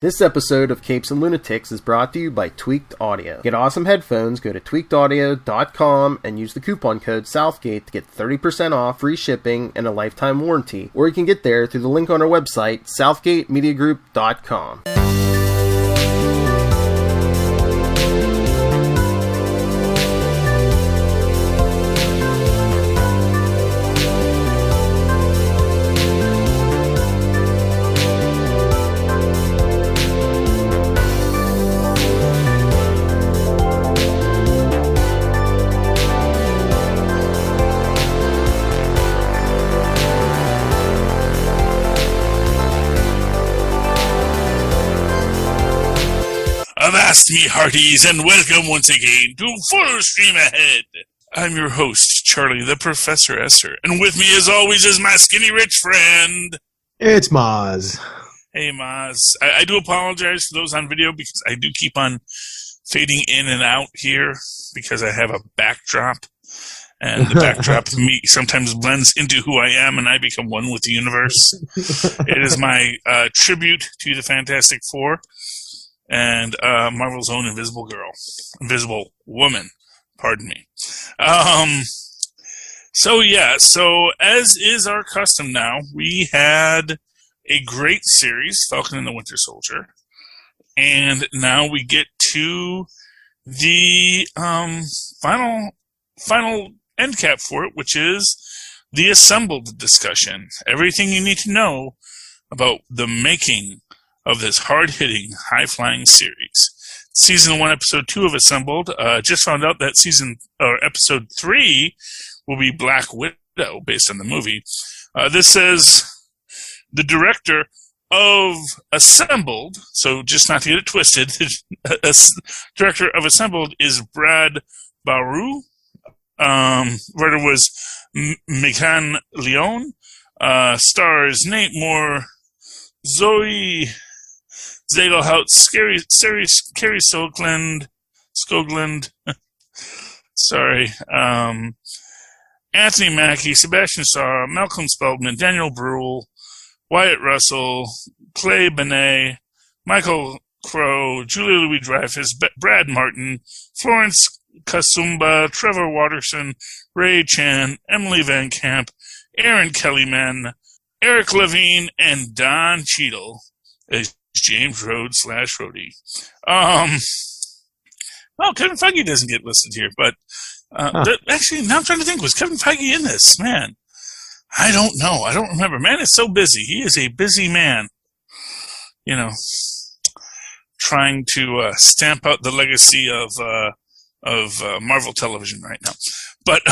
This episode of Capes and Lunatics is brought to you by Tweaked Audio. Get awesome headphones, go to tweakedaudio.com and use the coupon code Southgate to get 30% off, free shipping, and a lifetime warranty. Or you can get there through the link on our website, southgatemediagroup.com. Avast me hearties, and welcome once again to Full Stream Ahead. I'm your host, Charlie the Professor Esther, and with me as always is my skinny rich friend. It's Mozz. Hey Mozz. I do apologize for those on video because I do keep on fading in and out here because I have a backdrop. And the backdrop of me sometimes blends into who I am and I become one with the universe. It is my tribute to the Fantastic Four. And Marvel's own Invisible Woman, pardon me. So as is our custom now, we had a great series, Falcon and the Winter Soldier, and now we get to the final end cap for it, which is the Assembled discussion. Everything you need to know about the making of this hard-hitting, high-flying series. Season 1, Episode 2 of Assembled. Just found out that Episode 3 will be Black Widow, based on the movie. This says the director of Assembled, so just not to get it twisted, the director of Assembled is Brad Baru. Writer was Mekan Leon. Stars Nate Moore, Zoe Zagelhout, Carrie Skoglund, sorry, Anthony Mackie, Sebastian Shaw, Malcolm Spelman, Daniel Bruhl, Wyatt Russell, Clay Benet, Michael Crow, Julia Louis-Dreyfus, Brad Martin, Florence Kasumba, Trevor Watterson, Ray Chan, Emily Van Camp, Aaron Kellyman, Eric Levine, and Don Cheadle as James Rhodes / Rhodey. Well, Kevin Feige doesn't get listed here, but actually, now I'm trying to think, was Kevin Feige in this? Man, I don't know. I don't remember. Man is so busy. He is a busy man. You know, trying to stamp out the legacy of Marvel Television right now. But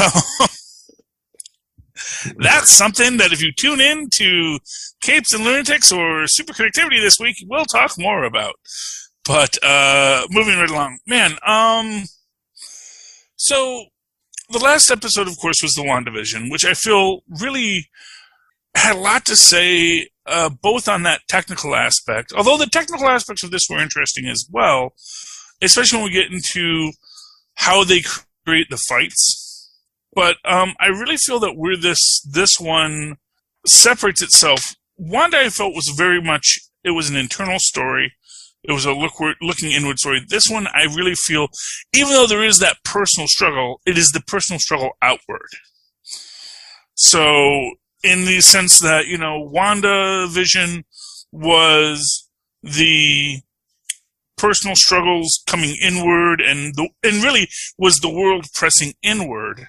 that's something that if you tune in to Capes and Lunatics or Super Connectivity this week, we'll talk more about. But moving right along. Man, so the last episode, of course, was the WandaVision, which I feel really had a lot to say both on that technical aspect, although the technical aspects of this were interesting as well, especially when we get into how they create the fights. But I really feel that where this one separates itself, Wanda I felt was very much, it was an internal story. It was a looking inward story. This one I really feel, even though there is that personal struggle, it is the personal struggle outward. So in the sense that, you know, WandaVision was the personal struggles coming inward and really was the world pressing inward.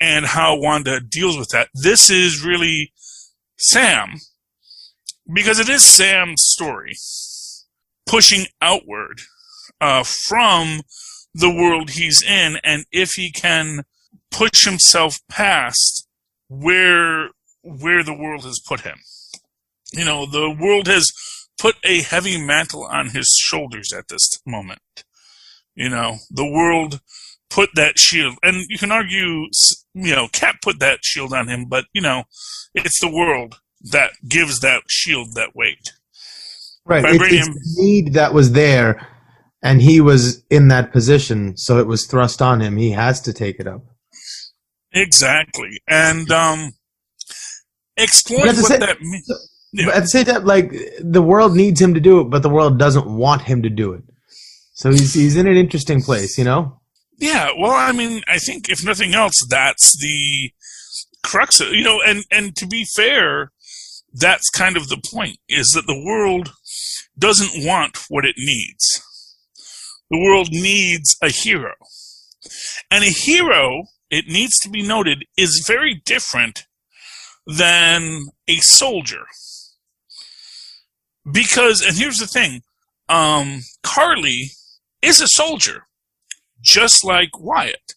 And how Wanda deals with that. This is really Sam, because it is Sam's story, pushing outward from the world he's in, and if he can push himself past where the world has put him. You know, the world has put a heavy mantle on his shoulders at this moment. You know, the world put that shield, and you can argue, you know, Cap put that shield on him, but, you know, it's the world that gives that shield that weight. Right, it's the need that was there, and he was in that position, so it was thrust on him. He has to take it up. Exactly, and exploit what that means. Yeah. But at the same time, like, the world needs him to do it, but the world doesn't want him to do it. So he's in an interesting place, you know? Yeah, well, I mean, I think if nothing else, that's the crux of, and to be fair, that's kind of the point, is that the world doesn't want what it needs. The world needs a hero. And a hero, it needs to be noted, is very different than a soldier. Because, and here's the thing, Carly is a soldier, just like Wyatt,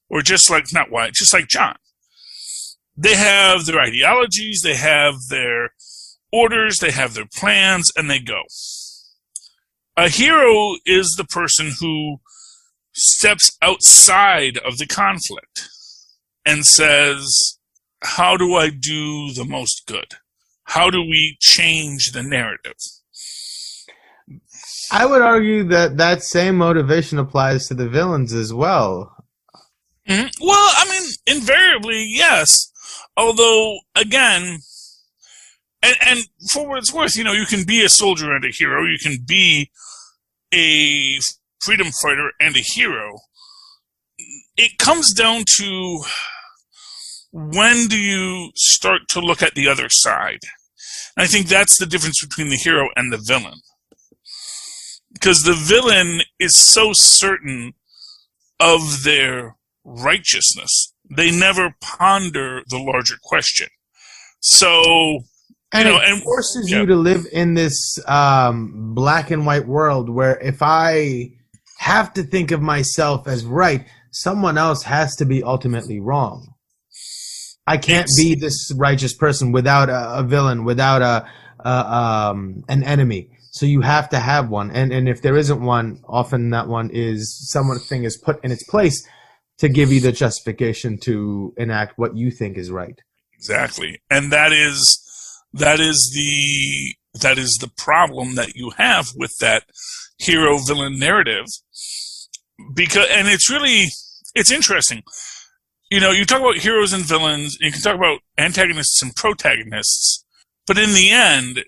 or just like, not Wyatt, just like John. They have their ideologies, they have their orders, they have their plans, and they go. A hero is the person who steps outside of the conflict and says, how do I do the most good? How do we change the narrative? I would argue that same motivation applies to the villains as well. Mm-hmm. Well, I mean, invariably, yes. Although, again, and for what it's worth, you can be a soldier and a hero. You can be a freedom fighter and a hero. It comes down to, when do you start to look at the other side? And I think that's the difference between the hero and the villain. Because the villain is so certain of their righteousness. They never ponder the larger question. So, it forces you to live in this black and white world where if I have to think of myself as right, someone else has to be ultimately wrong. I can't be this righteous person without a villain, without an enemy. So you have to have one. And if there isn't one, often that one is something is put in its place to give you the justification to enact what you think is right. Exactly. And that is the problem that you have with that hero villain narrative. And it's interesting. You talk about heroes and villains, and you can talk about antagonists and protagonists, but in the end,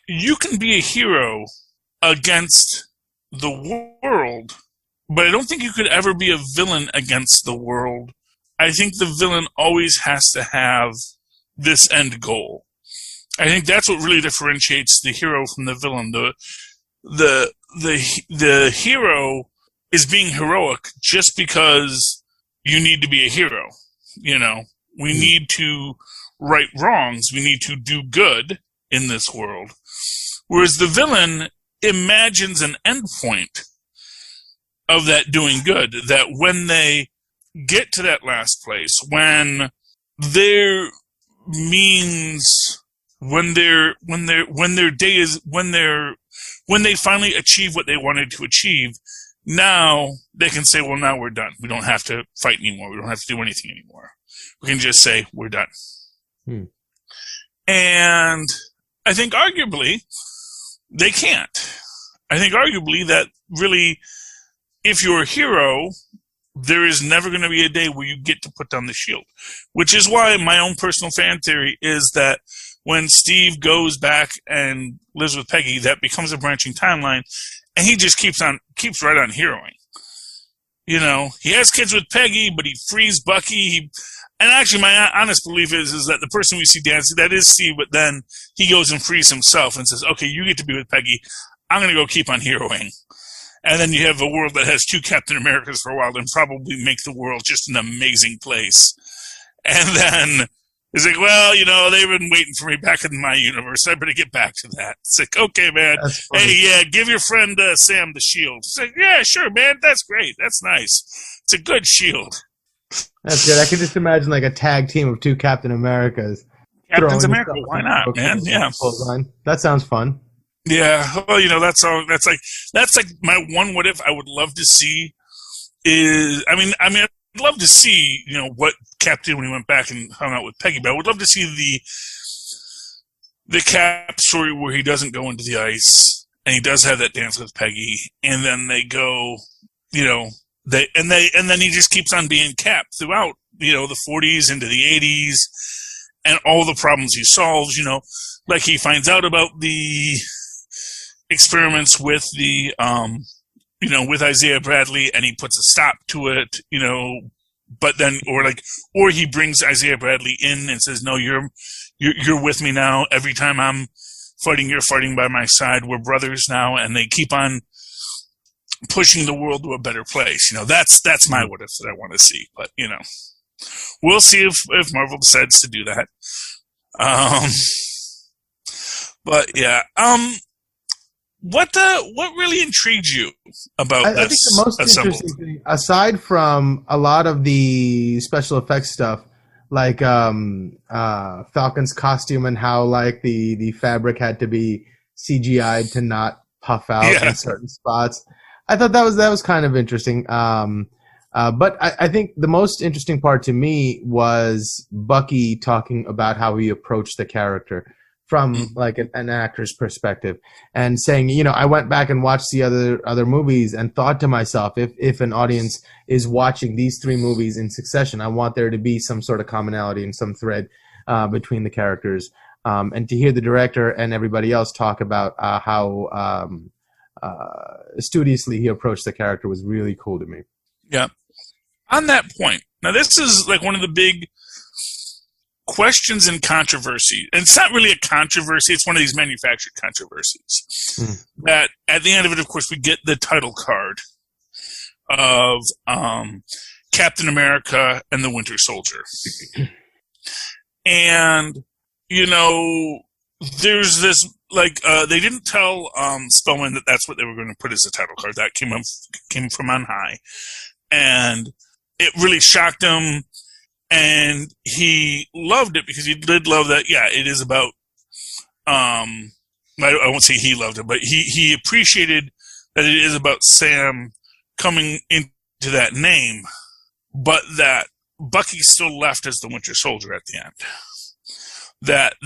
you can be a hero against the world, but I don't think you could ever be a villain against the world. I think the villain always has to have this end goal. I think that's what really differentiates the hero from the villain. The hero is being heroic just because you need to be a hero. We need to right wrongs. We need to do good in this world. Whereas the villain imagines an endpoint of that doing good, that when they get to that last place, when their means, when their day is, when they finally achieve what they wanted to achieve, now they can say, well, now we're done. We don't have to fight anymore. We don't have to do anything anymore. We can just say we're done. And I think arguably they can't. I think arguably that really, if you're a hero, there is never going to be a day where you get to put down the shield. Which is why my own personal fan theory is that when Steve goes back and lives with Peggy, that becomes a branching timeline, and he just keeps right on heroing. He has kids with Peggy, but he frees Bucky. And actually, my honest belief is that the person we see dancing, that is Steve, but then he goes and frees himself and says, okay, you get to be with Peggy. I'm going to go keep on heroing. And then you have a world that has two Captain Americas for a while and probably make the world just an amazing place. And then it's like, well, they've been waiting for me back in my universe. I better get back to that. It's like, okay, man. Hey, yeah, give your friend Sam the shield. It's like, yeah, sure, man. That's great. That's nice. It's a good shield. That's good. I can just imagine like a tag team of two Captain Americas. Captain's America, why not, man? Yeah. That sounds fun. Yeah. Well, that's like my one what if I would love to see is, I mean, I'd love to see, what Cap did when he went back and hung out with Peggy, but I would love to see the Cap story where he doesn't go into the ice and he does have that dance with Peggy, and then they go, and then he just keeps on being Cap throughout, the 40s into the 80s, and all the problems he solves, like he finds out about the experiments with the, with Isaiah Bradley, and he puts a stop to it, but then, or he brings Isaiah Bradley in and says, no, you're with me now. Every time I'm fighting, you're fighting by my side. We're brothers now. And they keep on pushing the world to a better place. That's my what if that I want to see, but we'll see if Marvel decides to do that. But yeah, what really intrigued you about this? I think the most interesting thing, aside from a lot of the special effects stuff, like Falcon's costume and how like the fabric had to be CGI'd to not puff out in certain spots, I thought that was kind of interesting. But I think the most interesting part to me was Bucky talking about how he approached the character from like an actor's perspective, and saying, I went back and watched the other movies and thought to myself, if an audience is watching these 3 movies in succession, I want there to be some sort of commonality and some thread between the characters. And to hear the director and everybody else talk about how studiously he approached the character was really cool to me. Yeah. On that point, now this is like one of the big questions and controversy, and it's not really a controversy, it's one of these manufactured controversies. That at the end of it, of course, we get the title card of Captain America and the Winter Soldier. And, there's this, they didn't tell Spellman that that's what they were going to put as a title card. That came from on high. And it really shocked him. And he loved it because he did love that. Yeah, it is about. I won't say he loved it, but he appreciated that it is about Sam coming into that name, but that Bucky's still left as the Winter Soldier at the end.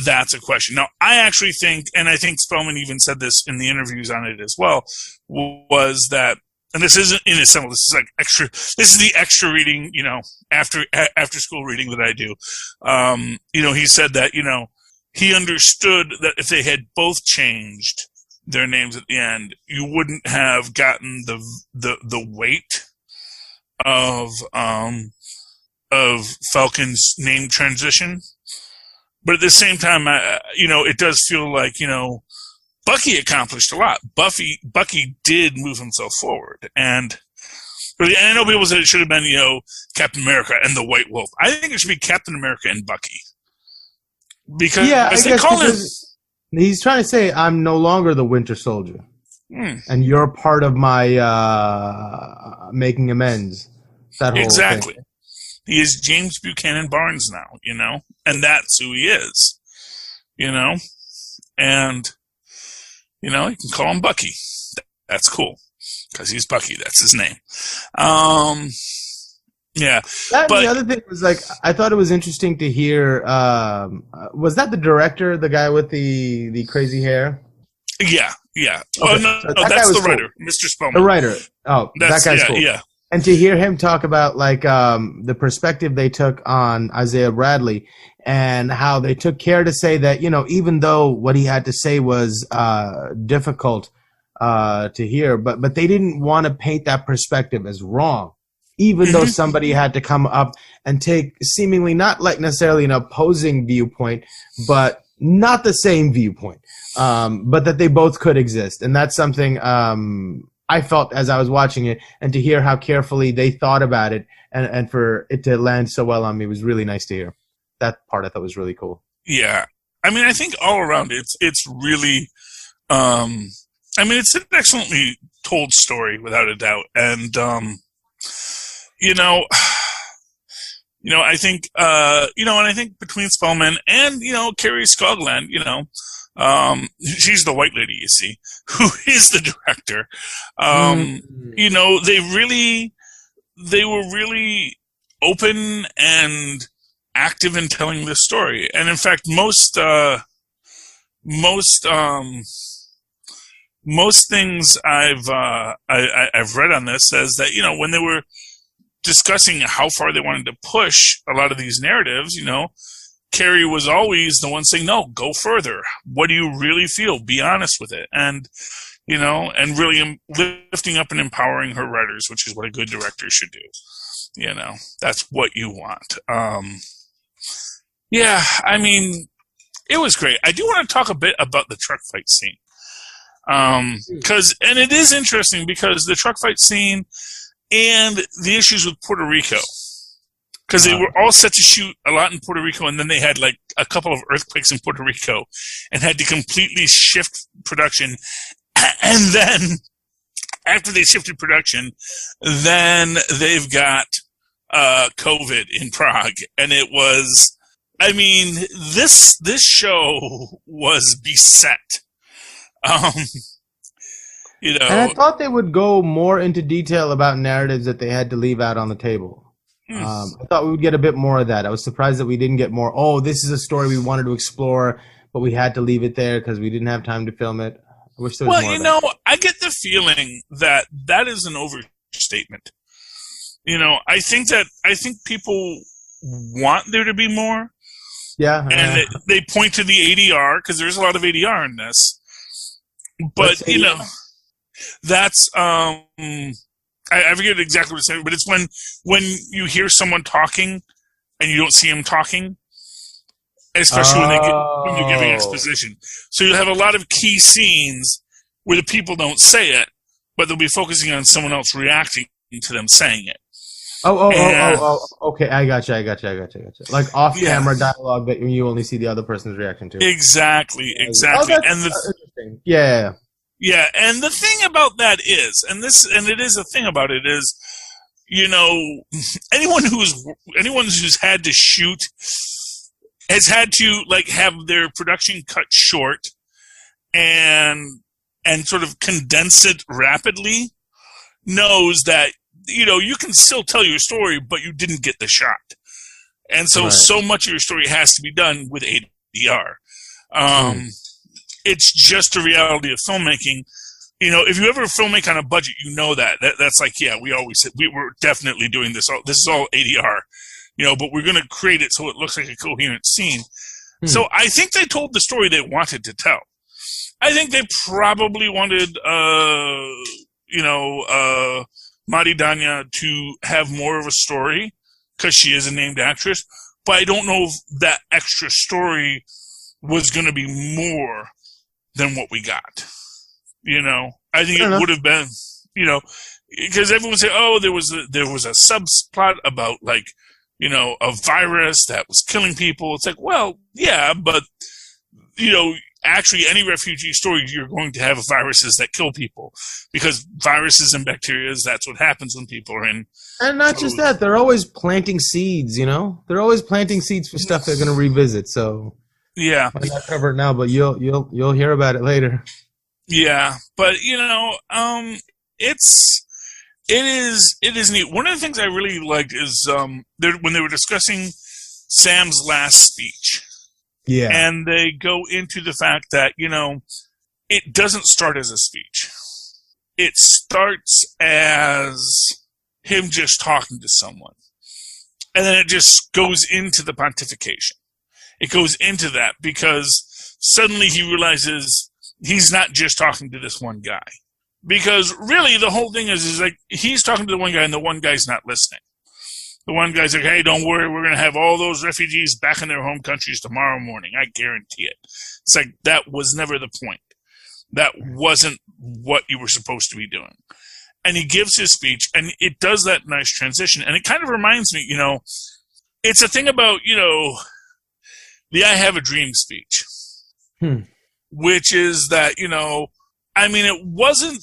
That's a question. Now, I actually think, and I think Spellman even said this in the interviews on it as well, was that. And this isn't in assemble. This is like extra. This is the extra reading, after school reading that I do. He said that, he understood that if they had both changed their names at the end, you wouldn't have gotten the weight of Falcon's name transition. But at the same time, it does feel like, Bucky accomplished a lot. Bucky did move himself forward. And I know people said it should have been, Captain America and the White Wolf. I think it should be Captain America and Bucky. Because they call him. He's trying to say, I'm no longer the Winter Soldier. And you're part of my making amends. That whole exactly. thing. He is James Buchanan Barnes now, and that's who he is, and. You can call him Bucky. That's cool. Because he's Bucky. That's his name. Yeah. The other thing was, I thought it was interesting to hear, was that the director, the guy with the crazy hair? Yeah. Okay. No, that's the writer, cool. Mr. Spellman. The writer. Oh, that guy's cool. Yeah. And to hear him talk about, the perspective they took on Isaiah Bradley, and how they took care to say that, even though what he had to say was difficult to hear, but they didn't want to paint that perspective as wrong, even though somebody had to come up and take seemingly not necessarily an opposing viewpoint, but not the same viewpoint, but that they both could exist. And that's something I felt as I was watching it, and to hear how carefully they thought about it, and for it to land so well on me was really nice to hear. That part I thought was really cool. Yeah. I mean, I think all around it's really, it's an excellently told story without a doubt. And, I think, and I think between Spellman and, Carrie Scogland, she's the white lady, you see, who is the director. They were really open and active in telling this story. And in fact, most things I've read on this says that, when they were discussing how far they wanted to push a lot of these narratives, Carrie was always the one saying, no, go further. What do you really feel? Be honest with it. And, and really lifting up and empowering her writers, which is what a good director should do. That's what you want. Yeah, I mean, it was great. I do want to talk a bit about the truck fight scene. And it is interesting because the truck fight scene and the issues with Puerto Rico, because they were all set to shoot a lot in Puerto Rico, and then they had like a couple of earthquakes in Puerto Rico and had to completely shift production. And then after they shifted production, then they've got COVID in Prague. And it was, I mean, this show was beset. And I thought they would go more into detail about narratives that they had to leave out on the table. I thought we would get a bit more of that. I was surprised that we didn't get more. Oh, this is a story we wanted to explore, but we had to leave it there because we didn't have time to film it. I wish there was more of that. I get the feeling that is an overstatement. I think people want there to be more. Yeah. And they point to the ADR because there's a lot of ADR in this. But, that's, I forget exactly what it's saying, but it's when you hear someone talking and you don't see them talking, especially when they're giving exposition. So you'll have a lot of key scenes where the people don't say it, but they'll be focusing on someone else reacting to them saying it. Okay, I gotcha. Like off-camera dialogue that you only see the other person's reaction to. Exactly. Interesting. Yeah. Yeah, and the thing about that is, and it is a thing about it is, anyone who's had to shoot has had to like have their production cut short and sort of condense it rapidly, knows that you can still tell your story, but you didn't get the shot. And so much of your story has to be done with ADR. It's just a reality of filmmaking. If you ever filmmake on a budget, that's like, yeah, we're definitely doing this. This is all ADR, but we're going to create it so it looks like a coherent scene. So I think they told the story they wanted to tell. I think they probably wanted, Maridanya to have more of a story because she is a named actress, but I don't know if that extra story was going to be more than what we got. I think it would have been, because everyone say, oh, there was a subplot about like, a virus that was killing people. It's like, well, yeah, but actually any refugee story, you're going to have viruses that kill people because viruses and bacteria, that's what happens when people are in. And not just that, they're always planting seeds, they're always planting seeds for stuff they're going to revisit. So yeah, I'm not cover it now, but you'll hear about it later. Yeah, but it is neat. One of the things I really liked is when they were discussing Sam's last speech. Yeah. And they go into the fact that, it doesn't start as a speech. It starts as him just talking to someone. And then it just goes into the pontification. It goes into that because suddenly he realizes he's not just talking to this one guy. Because really the whole thing is like he's talking to the one guy and the one guy's not listening. The one guy's like, hey, don't worry, we're going to have all those refugees back in their home countries tomorrow morning. I guarantee it. It's like that was never the point. That wasn't what you were supposed to be doing. And he gives his speech, and it does that nice transition. And it kind of reminds me, it's a thing about, the I Have a Dream speech. Which is that, it wasn't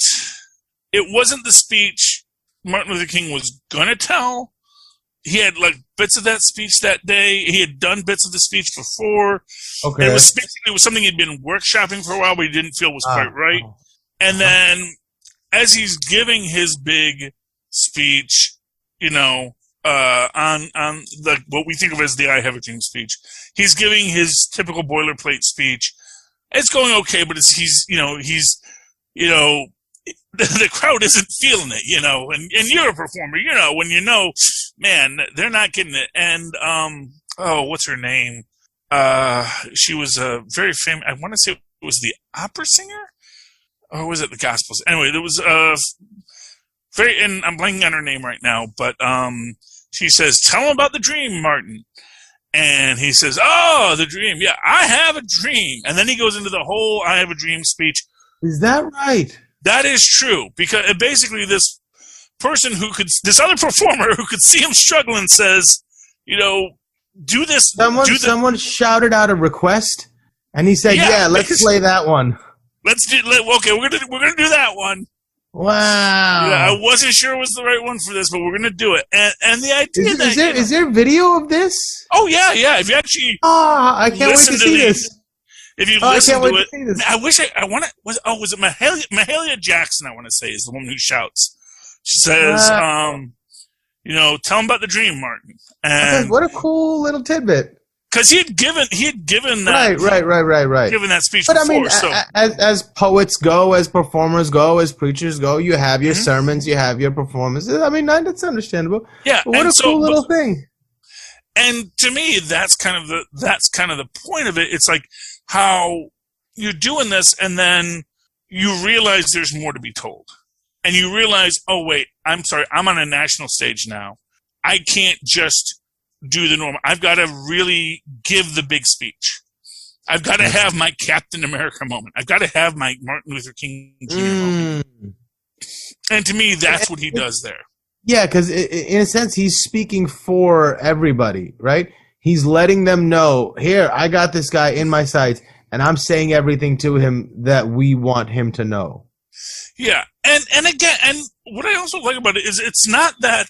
the speech Martin Luther King was going to tell. He had like bits of that speech that day. He had done bits of the speech before. Okay. It was something he'd been workshopping for a while, but he didn't feel was quite right. And then as he's giving his big speech, on the what we think of as the I Have a Dream speech, he's giving his typical boilerplate speech. It's going okay, but the crowd isn't feeling it, and you're a performer, when man, they're not getting it. And, what's her name? She was a very famous. I want to say it was the opera singer, or was it the gospels? Anyway, there was very, and I'm blanking on her name right now, but she says, "Tell him about the dream, Martin." And he says, "Oh, the dream. Yeah, I have a dream." And then he goes into the whole "I have a dream" speech. Is that right? That is true, because basically this other performer who could see him struggling says, do this. Someone shouted out a request, and he said, "Yeah, let's play that one. Okay, we're gonna do that one." Wow. Yeah, I wasn't sure it was the right one for this, but we're gonna do it. And the idea is there video of this? Oh yeah. If you actually, I can't wait to see this. If you listen to it, I wish I want it. Was it Mahalia Jackson? I want to say is the woman who shouts. She says, "Tell him about the dream, Martin." And what a cool little tidbit. Because he had given that right. Given that speech but before. As poets go, as performers go, as preachers go, you have your sermons, you have your performances. I mean, that's understandable. Yeah, but what a cool little thing. And to me, that's kind of the point of it. It's like how you're doing this, and then you realize there's more to be told, and you realize, oh wait, I'm sorry, I'm on a national stage now. I can't just do the normal. I've got to really give the big speech. I've got to have my Captain America moment. I've got to have my Martin Luther King Jr. moment. And to me, that's what he does there. Yeah, because in a sense, he's speaking for everybody, right? He's letting them know, here, I got this guy in my sights, and I'm saying everything to him that we want him to know. Yeah, and again, and what I also like about it is it's not that,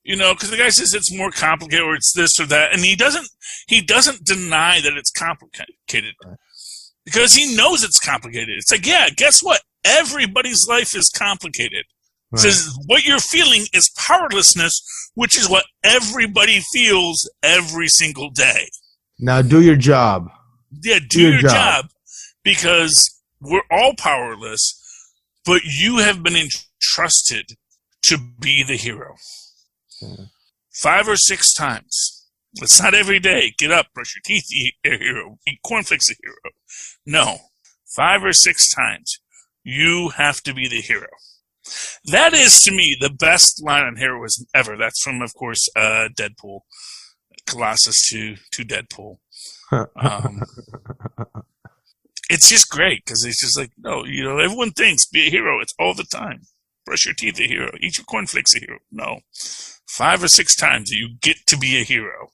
because the guy says it's more complicated or it's this or that, and he doesn't deny that it's complicated because he knows it's complicated. It's like, yeah, guess what? Everybody's life is complicated. Right. Says what you're feeling is powerlessness, which is what everybody feels every single day. Now do your job. Yeah, do your job because we're all powerless, but you have been entrusted to be the hero. 5 or 6 times. It's not every day. Get up, brush your teeth, eat a hero, eat cornflakes, a hero. No. 5 or 6 times. You have to be the hero. That is, to me, the best line on heroism ever. That's from, of course, Deadpool. Colossus to Deadpool. It's just great because it's just like, no, everyone thinks be a hero. It's all the time. Brush your teeth, a hero. Eat your cornflakes, a hero. No. 5 or 6 times you get to be a hero.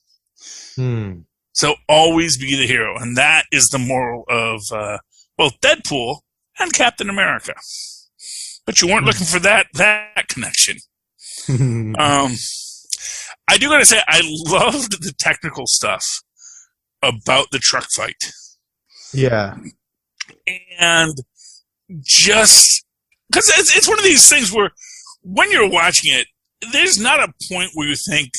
So always be the hero. And that is the moral of both Deadpool and Captain America. But you weren't looking for that connection. I do gotta say, I loved the technical stuff about the truck fight. Yeah. And just because it's one of these things where when you're watching it, there's not a point where you think,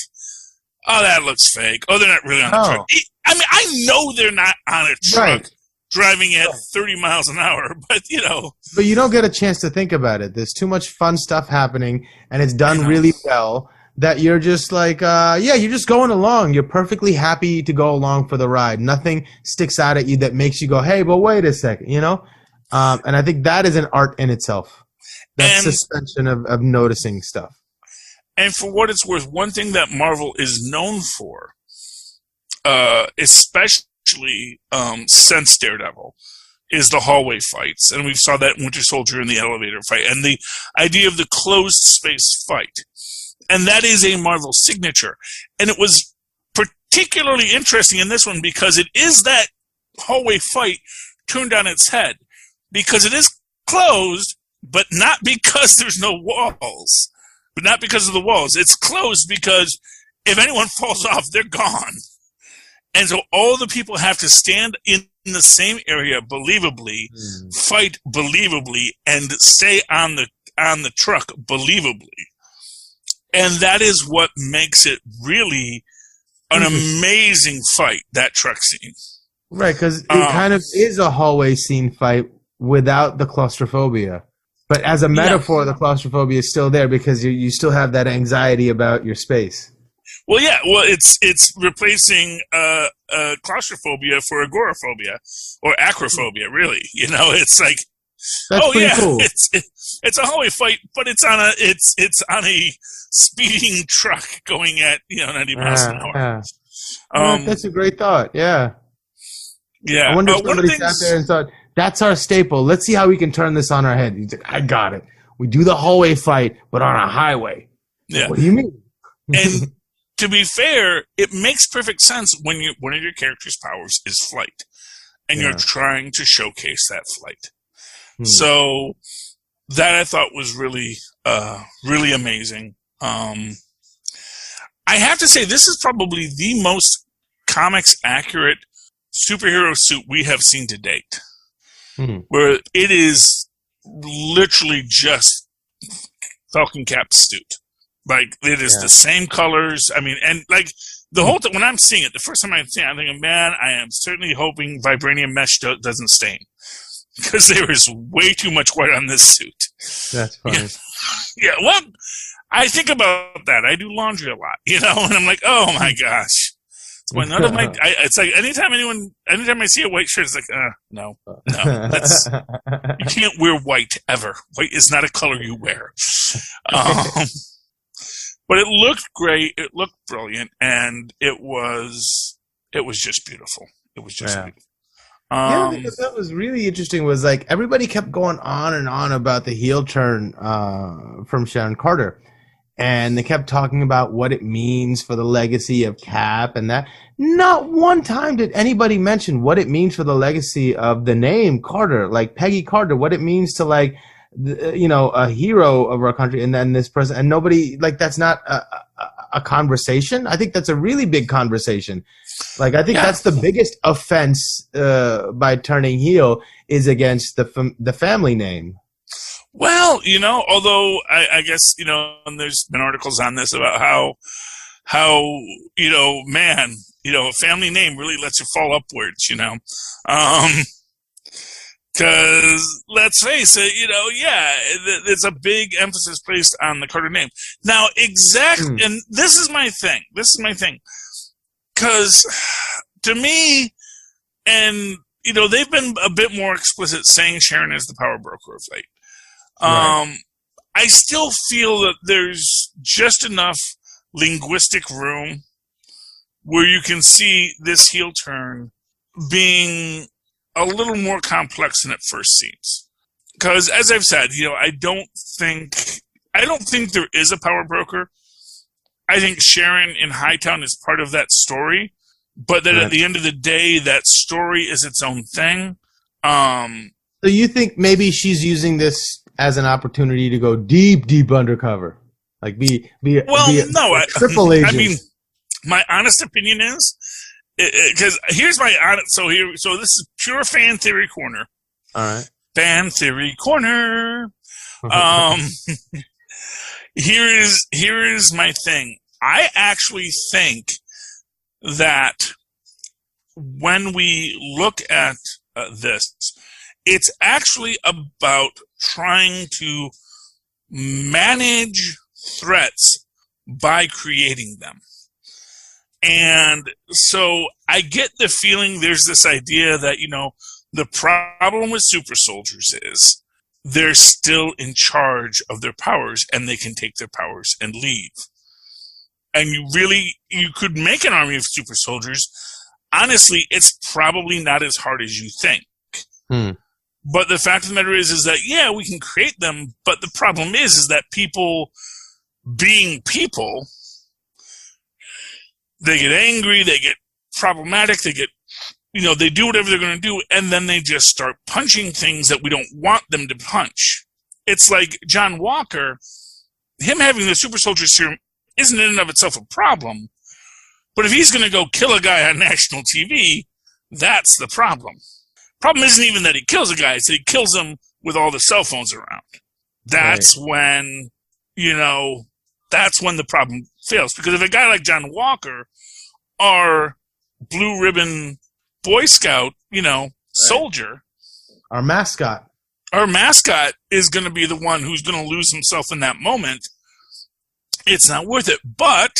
oh, that looks fake. Oh, they're not really on the truck. I mean, I know they're not on a truck driving at 30 miles an hour, but But you don't get a chance to think about it. There's too much fun stuff happening, and it's done really well that you're just like, you're just going along. You're perfectly happy to go along for the ride. Nothing sticks out at you that makes you go, hey, but wait a second, And I think that is an art in itself. That suspension of noticing stuff. And for what it's worth, one thing that Marvel is known for, especially since Daredevil, is the hallway fights. And we saw that in Winter Soldier in the elevator fight. And the idea of the closed space fight. And that is a Marvel signature. And it was particularly interesting in this one because it is that hallway fight turned on its head. Because it is closed, but not because there's no walls. But not because of the walls. It's closed because if anyone falls off, they're gone. And so all the people have to stand in the same area believably, fight believably, and stay on the truck believably. And that is what makes it really an amazing fight, that truck scene. Right, because it kind of is a hallway scene fight without the claustrophobia. But as a metaphor, the claustrophobia is still there because you still have that anxiety about your space. Well, yeah. Well, it's replacing claustrophobia for agoraphobia or acrophobia. Really, it's like, That's pretty cool. it's a hallway fight, but it's on a speeding truck going at 90 miles an hour. That's a great thought. Yeah. Yeah. I wonder if somebody sat there and thought, that's our staple. Let's see how we can turn this on our head. He's like, I got it. We do the hallway fight, but on a highway. Yeah. What do you mean? And to be fair, it makes perfect sense when one of your character's powers is flight, and you're trying to showcase that flight. So that I thought was really, really amazing. I have to say, this is probably the most comics accurate superhero suit we have seen to date, where it is literally just Falcon Cap's suit. Like, it is the same colors. I mean, and like the whole time when I'm seeing it, the first time I'm seeing it, I'm thinking, man, I am certainly hoping vibranium mesh doesn't stain, because there is way too much white on this suit. That's funny. Yeah, well, I think about that. I do laundry a lot, and I'm like, oh my gosh. When none of it's like anytime I see a white shirt, it's like, no, you can't wear white ever. White is not a color you wear. But it looked great. It looked brilliant, and it was just beautiful. It was just beautiful. Because that was really interesting. Was like everybody kept going on and on about the heel turn from Sharon Carter. And they kept talking about what it means for the legacy of Cap and that. Not one time did anybody mention what it means for the legacy of the name Carter, like Peggy Carter, what it means to like, a hero of our country. And then this person, and nobody, like, that's not a conversation. I think that's a really big conversation. Like, I think that's the biggest offense by turning heel is against the family name. Well, although I guess, and there's been articles on this about how, man, a family name really lets you fall upwards, because let's face it, there's a big emphasis placed on the Carter name. Now, exactly, and this is my thing, because to me, and, they've been a bit more explicit saying Sharon is the power broker of late. Right. I still feel that there's just enough linguistic room where you can see this heel turn being a little more complex than it first seems. Because, as I've said, I don't think there is a power broker. I think Sharon in Hightown is part of that story, but that at the end of the day, that story is its own thing. So you think maybe she's using this as an opportunity to go deep undercover, like be a triple agent? I mean, my honest opinion is, because here's my honest. So this is pure fan theory corner. All right, fan theory corner. Here is my thing. I actually think that when we look at this, it's actually about trying to manage threats by creating them. And so I get the feeling there's this idea that, the problem with super soldiers is they're still in charge of their powers and they can take their powers and leave. And you could make an army of super soldiers. Honestly, it's probably not as hard as you think. But the fact of the matter is that, we can create them, but the problem is that people being people, they get angry, they get problematic, they get, they do whatever they're going to do, and then they just start punching things that we don't want them to punch. It's like John Walker, him having the super soldier serum isn't in and of itself a problem, but if he's going to go kill a guy on national TV, that's the problem. Problem isn't even that he kills a guy, it's that he kills him with all the cell phones around. That's when, that's when the problem fails. Because if a guy like John Walker, our blue ribbon Boy Scout, soldier, our mascot is going to be the one who's going to lose himself in that moment, it's not worth it. But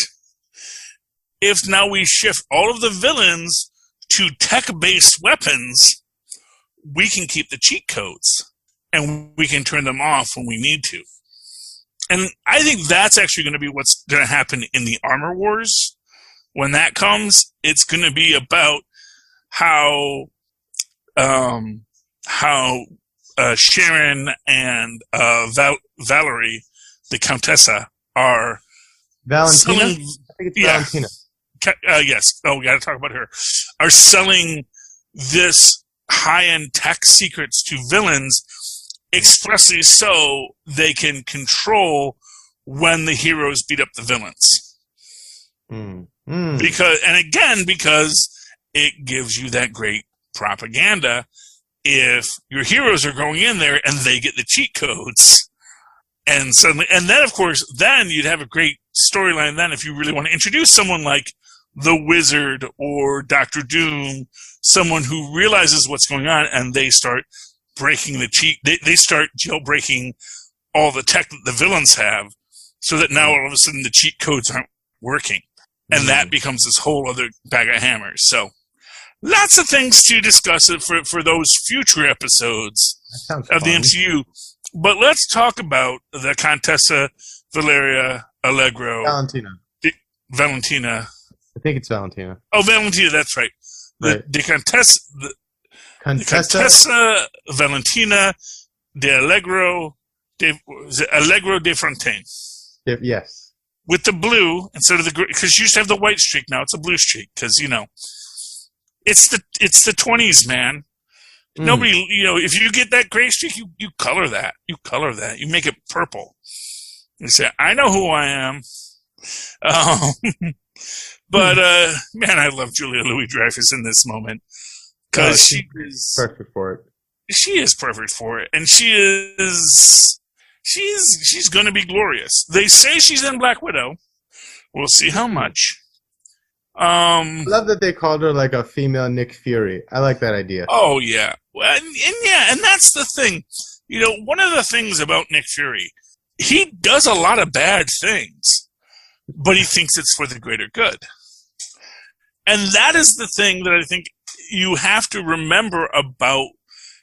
if now we shift all of the villains to tech-based weapons, we can keep the cheat codes, and we can turn them off when we need to. And I think that's actually going to be what's going to happen in the Armor Wars. When that comes, it's going to be about how Sharon and Valerie, the Countessa, are Valentina? selling. I think it's Valentina. Yes. Oh, we got to talk about her. Are selling this high-end tech secrets to villains expressly so they can control when the heroes beat up the villains. Because it gives you that great propaganda if your heroes are going in there and they get the cheat codes. And suddenly, and then of course, then you'd have a great storyline then if you really want to introduce someone like the Wizard or Dr. Doom, someone who realizes what's going on and they start breaking the cheat. They start jailbreaking all the tech that the villains have so that now all of a sudden the cheat codes aren't working. And that becomes this whole other bag of hammers. So lots of things to discuss for those future episodes of the MCU. But let's talk about the Contessa Valeria Allegro. Valentina. I think it's Valentina. Oh, Valentina, that's right. The Contessa Valentina de Allegro de Fontaine. Yes. With the blue instead of the green, because she used to have the white streak. Now it's a blue streak because it's the 20s, man. Nobody, if you get that gray streak, you color that. You color that. You make it purple. You say, I know who I am. But man, I love Julia Louis-Dreyfus in this moment because she is perfect for it. She is perfect for it, and she's going to be glorious. They say she's in Black Widow. We'll see how much. I love that they called her like a female Nick Fury. I like that idea. Oh yeah, and that's the thing. One of the things about Nick Fury, he does a lot of bad things, but he thinks it's for the greater good. And that is the thing that I think you have to remember about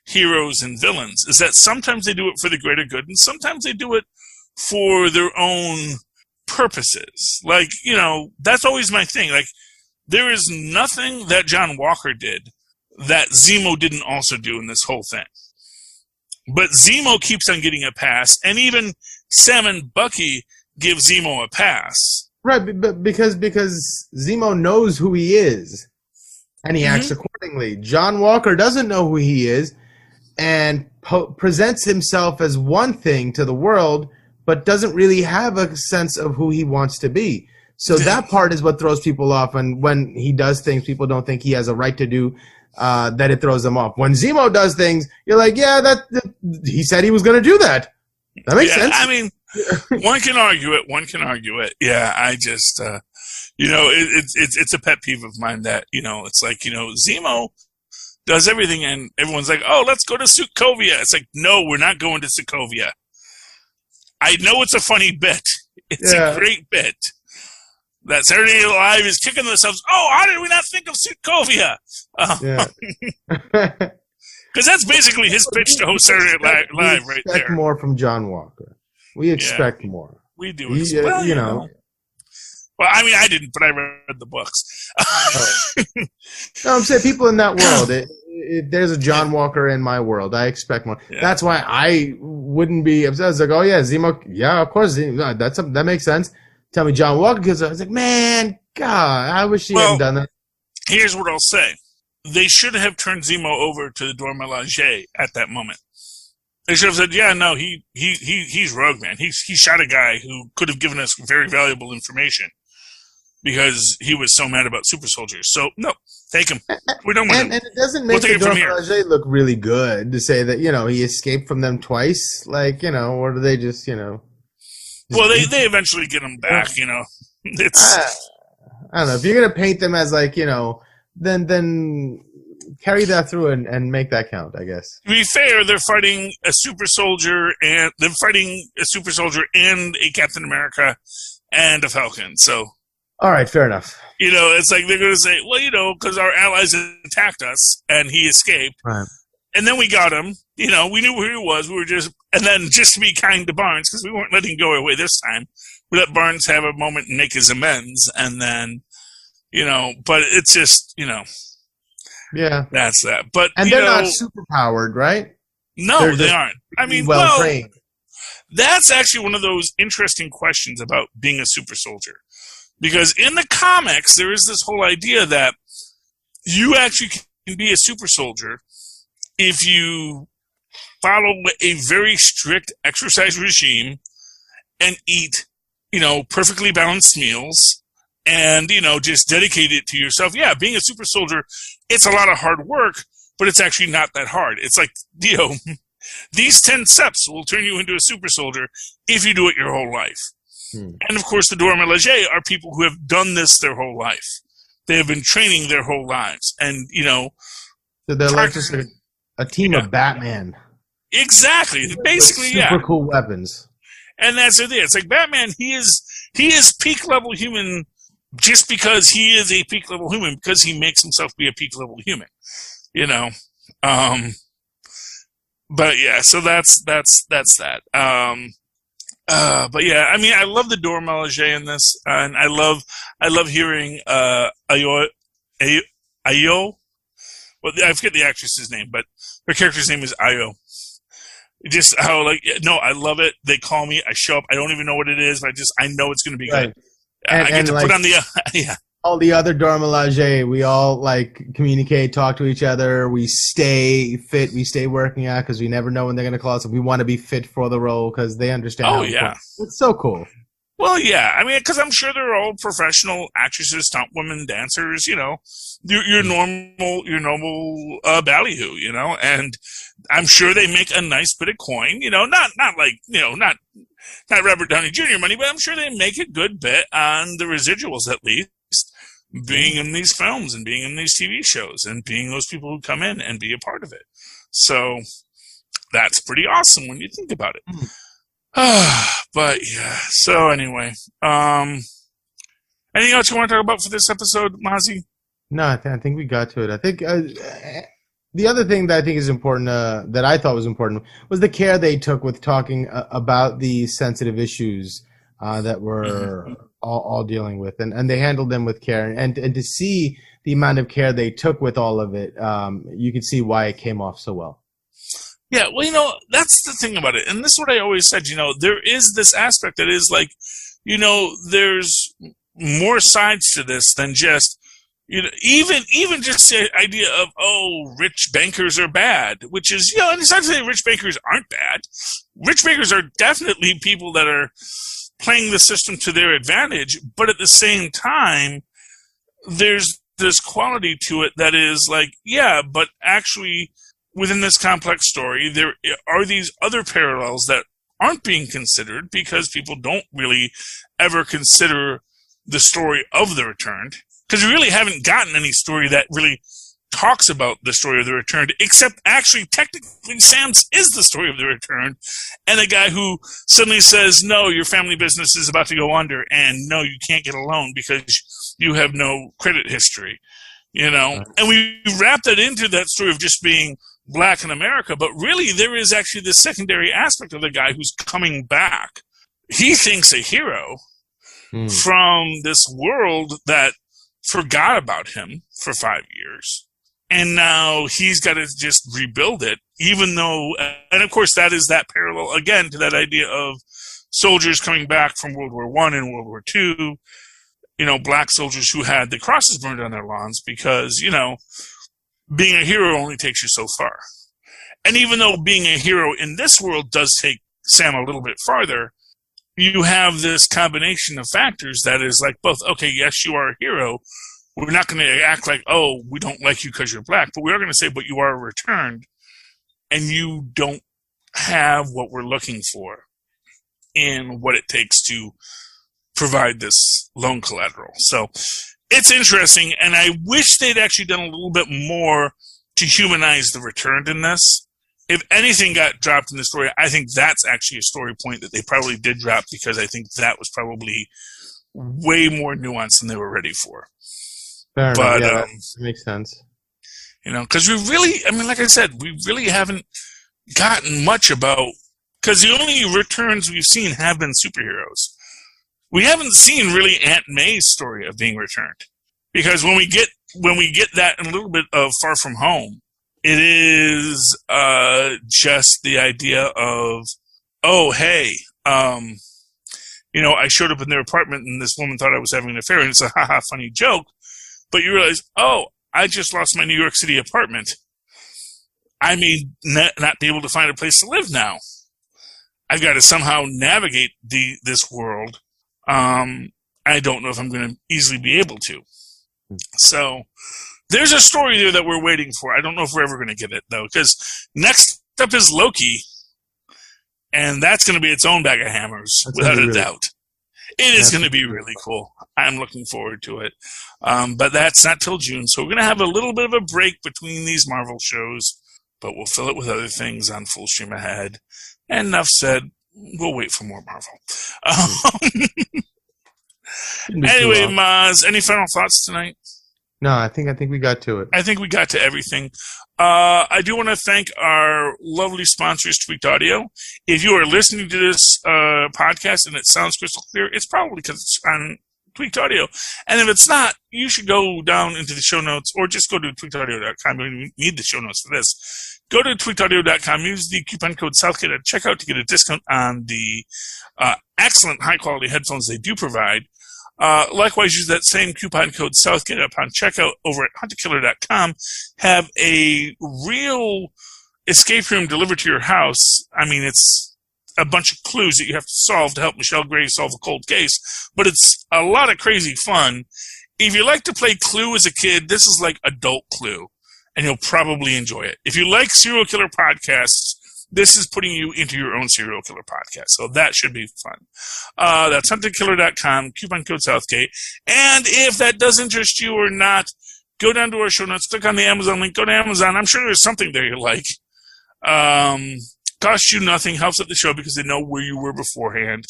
heroes and villains, is that sometimes they do it for the greater good, and sometimes they do it for their own purposes. Like, that's always my thing. Like, there is nothing that John Walker did that Zemo didn't also do in this whole thing. But Zemo keeps on getting a pass, and even Sam and Bucky give Zemo a pass. Right, but because Zemo knows who he is, and he acts accordingly. John Walker doesn't know who he is, and presents himself as one thing to the world, but doesn't really have a sense of who he wants to be. So that part is what throws people off, and when he does things people don't think he has a right to do, that it throws them off. When Zemo does things, you're like, yeah, that he said he was going to do that. That makes sense. I mean, one can argue it. Yeah, I just, it's a pet peeve of mine that, it's like, Zemo does everything and everyone's like, oh, let's go to Sokovia. It's like, no, we're not going to Sokovia. I know it's a funny bit. It's a great bit. That Saturday Night Live is kicking themselves. Oh, how did we not think of Sokovia? Because that's basically his pitch to host Saturday Night Live right there. We expect more from John Walker. We expect more. We do. Well, I mean, I didn't, but I read the books. No, I'm saying people in that world. There's a John Walker in my world. I expect more. Yeah. That's why I wouldn't be upset. I was like, oh, yeah, Zemo. Yeah, of course. That makes sense. Tell me John Walker, because I was like, man, God, I wish he hadn't done that. Here's what I'll say. They should have turned Zemo over to the Dora Milaje at that moment. They should have said, yeah, no, he's rogue, man. He shot a guy who could have given us very valuable information because he was so mad about super soldiers. So, no, take him. We're done with him. And it doesn't make the Dora Milaje look really good to say that, he escaped from them twice. Like, or do they just, Well, they eventually get him back, It's I don't know. If you're going to paint them as like, then carry that through and make that count, I guess. To be fair, they're fighting a super soldier and a Captain America and a Falcon. So All right, fair enough. It's like they're going to say, well, because our allies attacked us and he escaped. Right. And then we got him. We knew who he was. And then just to be kind to Barnes, because we weren't letting him go away this time, we let Barnes have a moment and make his amends. And then, but it's just, yeah, that's that. But and they're not super powered, right? No, they aren't. I mean, well trained. That's actually one of those interesting questions about being a super soldier. Because in the comics, there is this whole idea that you actually can be a super soldier if you follow a very strict exercise regime and eat, perfectly balanced meals and, just dedicate it to yourself. Yeah, being a super soldier, it's a lot of hard work, but it's actually not that hard. It's like, these 10 steps will turn you into a super soldier if you do it your whole life. And of course, the Dora-Milaje are people who have done this their whole life. They have been training their whole lives. And, so they're like just a team of Batman. Exactly. Basically, super cool weapons. And that's it. It's like Batman, he is peak level human just because he is a peak level human, because he makes himself be a peak level human. But yeah, so that's that. But yeah, I mean, I love the Dora-Milaje in this, and I love hearing Ayo. Well, I forget the actress's name, but her character's name is Ayo. Just how I love it. They call me, I show up, I don't even know what it is, but I know it's going to be good. I get to put on the yeah. All the other Dora-Milaje, we all communicate, talk to each other. We stay fit. We stay working out because we never know when they're going to call us. We want to be fit for the role because they understand. Oh yeah, it's so cool. Well, yeah, I mean, because I'm sure they're all professional actresses, stunt women, dancers. Your normal ballyhoo. And I'm sure they make a nice bit of coin. Not Robert Downey Jr. money, but I'm sure they make a good bit on the residuals at least. Being in these films and being in these TV shows and being those people who come in and be a part of it. So that's pretty awesome when you think about it. But yeah, so anyway, anything else you want to talk about for this episode, Mozzie? No, I think we got to it. I think the other thing that I think is important, that I thought was important, was the care they took with talking about the sensitive issues that we're all dealing with, and they handled them with care, and to see the amount of care they took with all of it, you can see why it came off so well. Yeah, well, that's the thing about it, and this is what I always said. There is this aspect that is there's more sides to this than just even just the idea of rich bankers are bad, which is and it's not to say rich bankers aren't bad. Rich bankers are definitely people that are playing the system to their advantage, but at the same time, there's this quality to it that is but actually within this complex story, there are these other parallels that aren't being considered because people don't really ever consider the story of The Returned, because we really haven't gotten any story that really talks about the story of The Returned, except actually technically Sam's is the story of The Returned, and a guy who suddenly says, no, your family business is about to go under, and no, you can't get a loan because you have no credit history, and we wrap that into that story of just being black in America, but really there is actually this secondary aspect of the guy who's coming back. He thinks a hero from this world that forgot about him for 5 years. And now he's got to just rebuild it, even though, and of course that is that parallel again to that idea of soldiers coming back from World War I and World War II, black soldiers who had the crosses burned on their lawns because, being a hero only takes you so far. And even though being a hero in this world does take Sam a little bit farther, you have this combination of factors that is both, okay, yes, you are a hero. We're not going to act like, we don't like you because you're black, but we are going to say, but you are returned, and you don't have what we're looking for in what it takes to provide this loan collateral. So it's interesting, and I wish they'd actually done a little bit more to humanize the returned in this. If anything got dropped in the story, I think that's actually a story point that they probably did drop, because I think that was probably way more nuanced than they were ready for. Fair enough. Yeah, that makes sense. Because we really, like I said, we really haven't gotten much about, because the only returns we've seen have been superheroes. We haven't seen really Aunt May's story of being returned. Because when we get that in a little bit of Far From Home, it is just the idea of, oh, hey, I showed up in their apartment and this woman thought I was having an affair, and it's a haha funny joke. But you realize, oh, I just lost my New York City apartment. I may not be able to find a place to live now. I've got to somehow navigate this world. I don't know if I'm going to easily be able to. So there's a story there that we're waiting for. I don't know if we're ever going to get it, though, because next up is Loki, and that's going to be its own bag of hammers, without a doubt. It is going to be really cool. I'm looking forward to it. But that's not till June, so we're going to have a little bit of a break between these Marvel shows, but we'll fill it with other things on Full Stream Ahead. And enough said, we'll wait for more Marvel. Anyway, Mozz, any final thoughts tonight? No, I think we got to it. I think we got to everything. I do want to thank our lovely sponsors, Tweaked Audio. If you are listening to this podcast and it sounds crystal clear, it's probably because it's on Tweaked Audio. And if it's not, you should go down into the show notes or just go to tweakedaudio.com. You don't need the show notes for this. Go to tweakedaudio.com. Use the coupon code Southgate at checkout to get a discount on the excellent high-quality headphones they do provide. Likewise, use that same coupon code Southgate upon checkout over at hunterkiller.com. Have a real escape room delivered to your house. It's a bunch of clues that you have to solve to help Michelle Gray solve a cold case, but it's a lot of crazy fun. If you like to play Clue as a kid, this is like adult Clue, and you'll probably enjoy it. If you like serial killer podcasts, this is putting you into your own serial killer podcast. So that should be fun. That's hunterkiller.com, coupon code Southgate. And if that does interest you or not, go down to our show notes, click on the Amazon link, go to Amazon. I'm sure there's something there you like. Costs you nothing, helps out the show because they know where you were beforehand.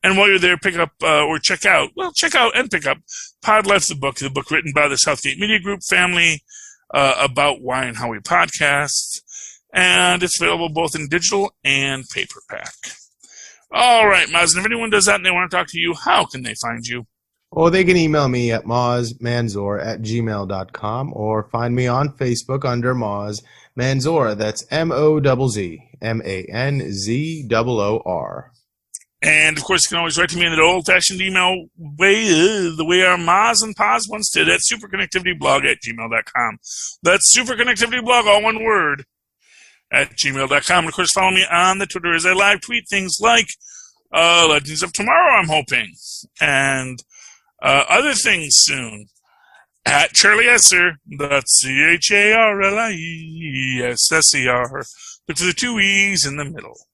And while you're there, pick up or check out and pick up Pod Life, the book written by the Southgate Media Group family about why and how we podcast. And it's available both in digital and paperback. All right, Mozz, and if anyone does that and they want to talk to you, how can they find you? Or they can email me at mozzmanzor@gmail.com or find me on Facebook under Mozz Manzor. That's MOZZ, MANZOOR. And, of course, you can always write to me in the old-fashioned email way, the way our Mozz and Poz once did, at superconnectivityblog@gmail.com. That's superconnectivityblog, all one word, at gmail.com. And, of course, follow me on the Twitter as I live tweet things like Legends of Tomorrow, I'm hoping, and other things soon. At Charlie Esser, that's CharlieSSER, but to the two E's in the middle.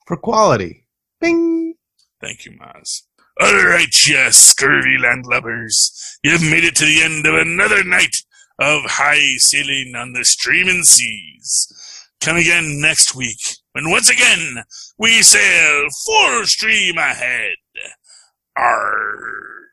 For quality. Bing! Thank you, Mozz. All right, you scurvy landlubbers. You've made it to the end of another night of high sailing on the streaming seas. Come again next week, when once again we sail full stream ahead. Arr.